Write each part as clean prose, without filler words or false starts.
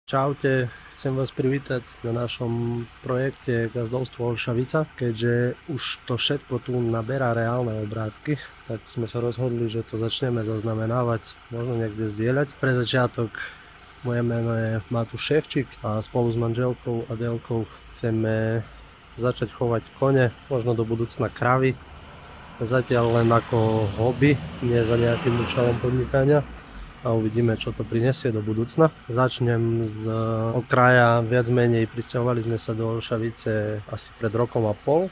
Čaute, chcem vás privítať na našom projekte Gazdovstvo Olšavica. Keďže už to všetko tu naberá reálne obrátky, tak sme sa rozhodli, že to začneme zaznamenávať, možno niekde zdieľať. Pre začiatok moje meno je Matúš Ševčík a spolu s manželkou Adélkou chceme začať chovať kone, možno do budúcna kravy. Zatiaľ len ako hobby, nie za nejakým účelom podnikania. A uvidíme, čo to prinesie do budúcna. Začnem z okraja, viac menej prisťahovali sme sa do Olšavice asi pred rokom a pol.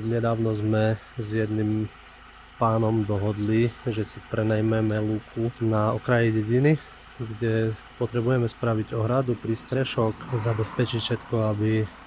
Nedávno sme s jedným pánom dohodli, že si prenajmeme lúku na okraji dediny, kde potrebujeme spraviť ohradu, prístrešok, zabezpečiť všetko,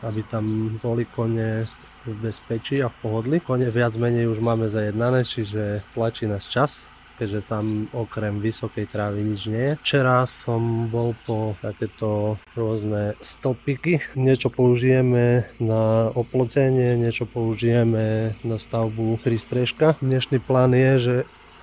aby tam boli kone v bezpečí a v pohodli. Kone viac menej už máme zajednané, čiže tlačí nás čas, keďže tam okrem vysokej trávy nič nie je. Včera som bol po takéto rôzne stĺpiky. Niečo použijeme na oplotenie, niečo použijeme na stavbu prístrežka. Dnešný plán je, že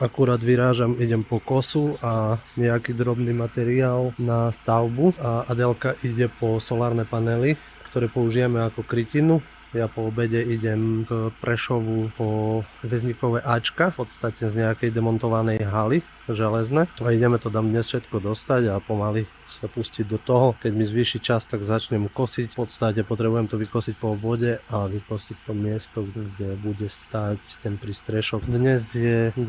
akurát vyrážam, idem po kosu a nejaký drobný materiál na stavbu a Adélka ide po solárne panely, ktoré použijeme ako krytinu. Ja po obede idem k Prešovu po väzníkové Ačka, v podstate z nejakej demontovanej haly železné. A ideme to tam dnes všetko dostať a pomaly sa pustiť do toho. Keď mi zvýši čas, tak začnem kosiť. V podstate potrebujem to vykosiť po obode a vykosiť to miesto, kde bude stáť ten prístrešok. Dnes je 20.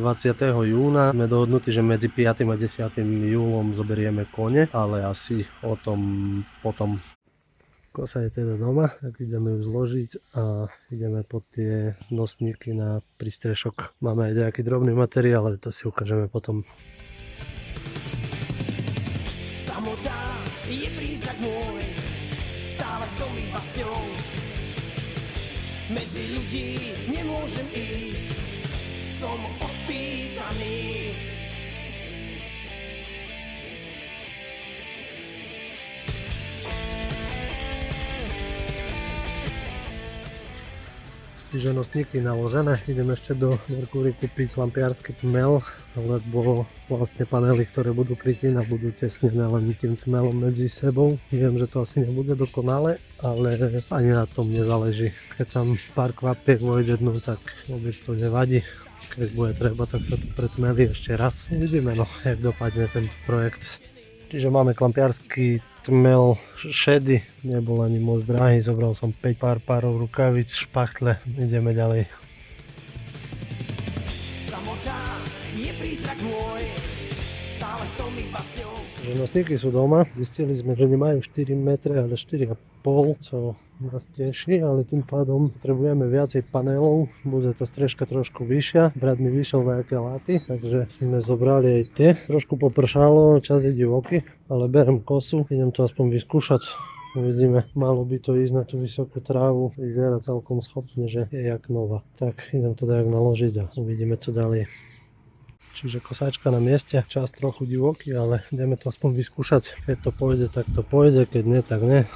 júna. Sme dohodnutí, že medzi 5. a 10. júlom zoberieme kone, ale asi o tom potom. Kosa je teda doma, tak ideme ju zložiť a ideme pod tie nosníky na prístrešok. Máme aj nejaký drobný materiál, ale to si ukážeme potom. Samota je prízrak môj, stále som iba s ňou. Medzi ľudí nemôžem ísť, som odpísaný. Čiže nosníky naložené. Idem ešte do Mercury kúpiť lampiarsky tmel, lebo vlastne panely, ktoré budú krytí a budú tesnené len tým tmelom medzi sebou. Viem, že to asi nebude dokonale, ale ani na tom nezáleží. Keď tam pár kvapiek vojde dnu, tak vôbec to nevadí. Keď bude treba, tak sa to pretmelí ešte raz. Uvidíme, jak dopadne tento projekt. Čiže máme klampiarsky tmel šedy, nebol ani moc drahý, zobral som 5 párov rukavic, špachtle, ideme ďalej. Samota je prízrak môj, stále som iba s ňou. Nosníky sú doma, zistili sme, že nemajú 4 metre, ale 4,5, čo nás teší, ale tým pádom potrebujeme viacej panelov, bude tá strežka trošku vyššia, brat mi vyšiel nejaké láty, takže sme zobrali aj tie. Trošku popršalo, čas je divoký, ale berem kosu, idem to aspoň vyskúšať. Uvidíme, malo by to ísť na tú vysokú trávu, vyzerá celkom schopne, že je jak nová. Tak idem to dajak naložiť a uvidíme, co ďalej. Čiže kosáčka na mieste, čas trochu divoký, ale ideme to aspoň vyskúšať. Keď to pôjde, tak to pôjde, keď nie, tak nie.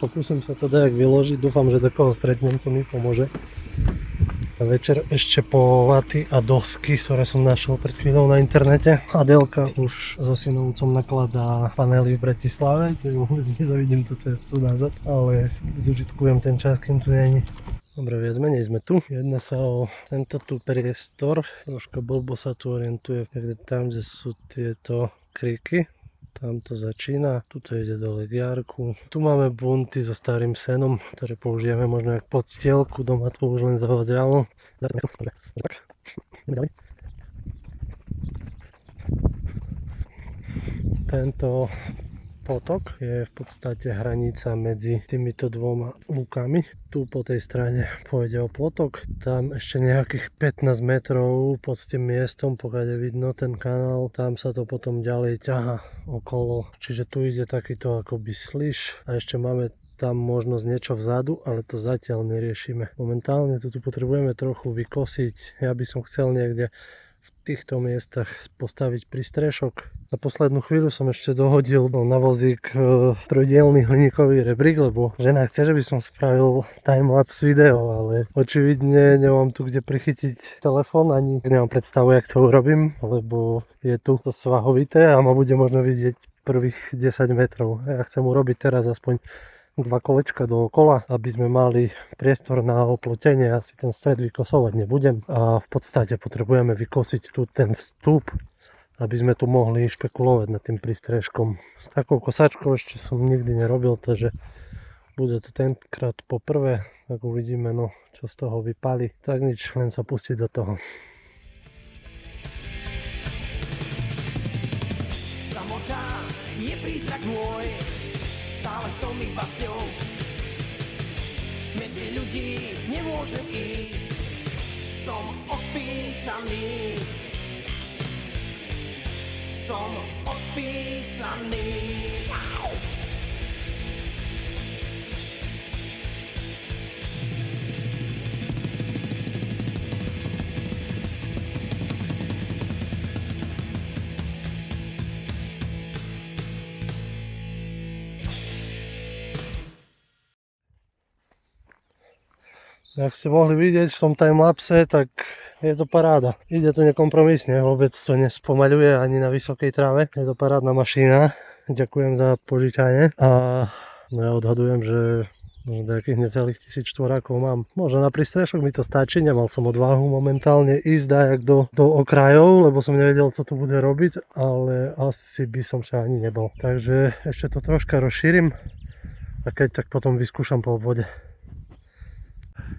Pokúsim sa to dajak vyložiť, dúfam, že do koho stretnem, to mi pomôže. A večer ešte po laty a dosky, ktoré som našiel pred chvíľou na internete. Adélka už so synovcom nakladá panely v Bratislave, čiže vôbec nezavidím tú cestu nazad, ale zužitkujem ten čas, kým tu není. Dobre, viac menej sme tu. Jedná sa o tento tu priestor. Troška blbo sa tu orientuje, tam, kde sú tieto kriky. Tam to začína. Tuto ide do legiárku. Tu máme bunty so starým senom, ktoré použijeme možno jak podstielku. Doma to už len zavadzalo. Tento potok je v podstate hranica medzi týmito dvoma lúkami. Tu po tej strane pôjde o potok, tam ešte nejakých 15 metrov pod tým miestom, pokiaľ je vidno ten kanál, tam sa to potom ďalej ťaha okolo. Čiže tu ide takýto akoby sliš a ešte máme tam možnosť niečo vzadu, ale to zatiaľ neriešime. Momentálne tu potrebujeme trochu vykosiť. Ja by som chcel niekde v týchto miestach postaviť prístrešok. Na poslednú chvíľu som ešte dohodil na vozík trojdielny hliníkový rebrík, lebo žena chce, že by som spravil timelapse video, ale očividne nemám tu kde prichytiť telefón, ani nemám predstavu, jak to urobím, lebo je tu to svahovité a ma bude možno vidieť prvých 10 metrov. Ja chcem urobiť teraz aspoň 2 kolečka dookola, aby sme mali priestor na oplotenie. Asi ten stred vykosovať nebudem a v podstate potrebujeme vykosiť tu ten vstup, aby sme tu mohli špekulovať nad tým prístrežkom. S takou kosačkou ešte som nikdy nerobil, takže bude to tenkrát poprvé, tak uvidíme, no, čo z toho vypali. Tak nič, len sa pustiť do toho. Samota je prízrak môj, stále som iba s ňou. Medzi ľudí nemôžem ísť, som odpísaný. Som odpísaný. Jak ste mohli vidieť v tom timelapse, tak je to paráda. Ide to nekompromisne, vôbec to nespomaľuje ani na vysokej tráve. Je to parádna mašina. Ďakujem za požičanie. A no ja odhadujem, že nejakých necelých 1000 štvorákov mám. Možno na prístrešok mi to stačí, nemal som odvahu momentálne ísť dajak do okrajov, lebo som nevedel, co tu bude robiť, ale asi by som sa ani nebol. Takže ešte to troška rozšírim a keď tak potom vyskúšam po obvode.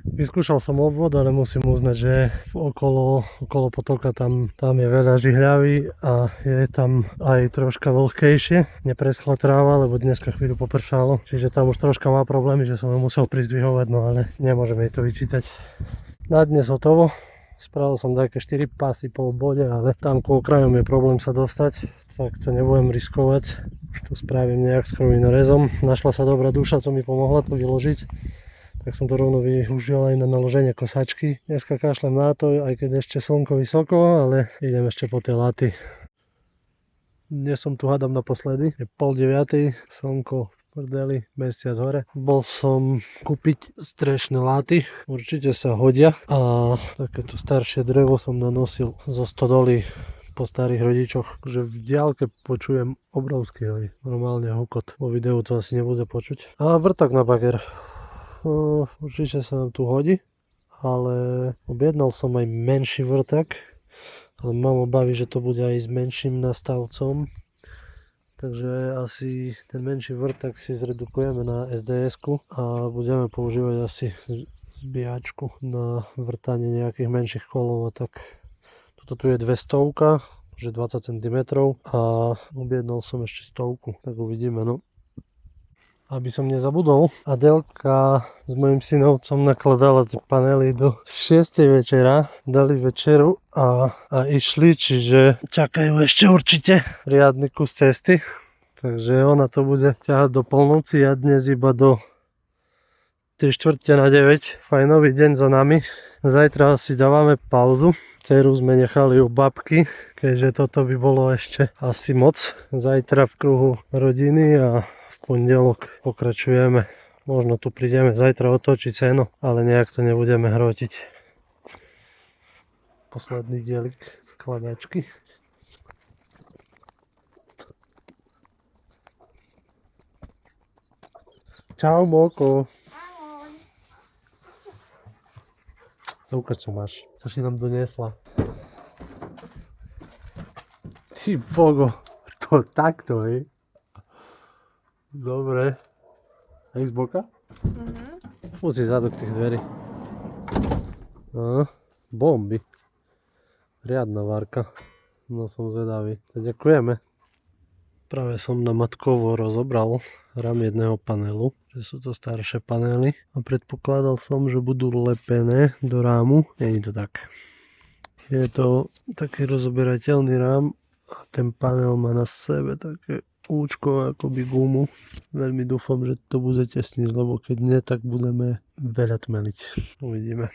Vyskúšal som obvod, ale musím uznať, že okolo potoka tam je veľa žihľavy a je tam aj troška vlhkejšie. Nepreschla tráva, lebo dneska chvíľu popršalo, čiže tam už troška má problémy, že som ho musel prizdvihovať, no ale nemôžem jej to vyčítať. Na dnes hotovo. Spravil som také 4 pásy po obvode, ale tam ku okrajom je problém sa dostať, tak to nebudem riskovať. Už to spravím nejak s krovinorezom. Našla sa dobrá duša, co mi pomohla to vyložiť. Tak som to rovno využil aj na naloženie kosačky. Dneska kašlem na to, aj keď ešte slnko vysoko, ale idem ešte po tie laty. Dnes som tu hádam naposledy. Je 8:30, slnko v prdeli, mesiac hore. Bol som kúpiť strešné láty, určite sa hodia. A takéto staršie drevo som nanosil zo stodoly po starých rodičoch, že v diaľke počujem obrovský hoj. Normálne hukot. Vo videu to asi nebude počuť. A vrtok na bager. Určite sa nám tu hodí, ale objednal som aj menší vrtak, ale mám obavy, že to bude aj s menším nastavcom, takže asi ten menší vrtak si zredukujeme na SDS-ku a budeme používať asi zbíjačku na vrtanie nejakých menších kolov. A tak toto tu je 200, že 20 cm a objednal som ešte 100, tak uvidíme, no. Aby som nezabudol, Adelka s mojim synovcom nakladala tie panely do 6. večera, dali večeru a išli, čiže čakajú ešte určite riadny kus cesty, takže ona to bude ťahať do polnoci a dnes iba do 8:45. Fajnový deň za nami. Zajtra si dávame pauzu. Dceru sme nechali u babky, keďže toto by bolo ešte asi moc. Zajtra v kruhu rodiny a v pondelok pokračujeme. Možno tu prídeme zajtra otočiť seno, ale nejak to nebudeme hrotiť. Posledný dielik skladačky. Čau, Moko. Ukáž, čo máš. Co si nám doniesla. Ty bogo, to takto, hej? Dobre. Aj z boka? Musí zadok tých dverí. Bomby. Riadna várka. No som zvedavý. Tak ďakujeme. Práve som na matkovo rozobral rám jedného panelu, že sú to staršie panely a predpokladal som, že budú lepené do rámu. Nie je to tak. Je to taký rozoberateľný rám a ten panel má na sebe také účko akoby gumu. Veľmi dúfam, že to bude tesniť, lebo keď nie, tak budeme veľa tmeliť. Uvidíme.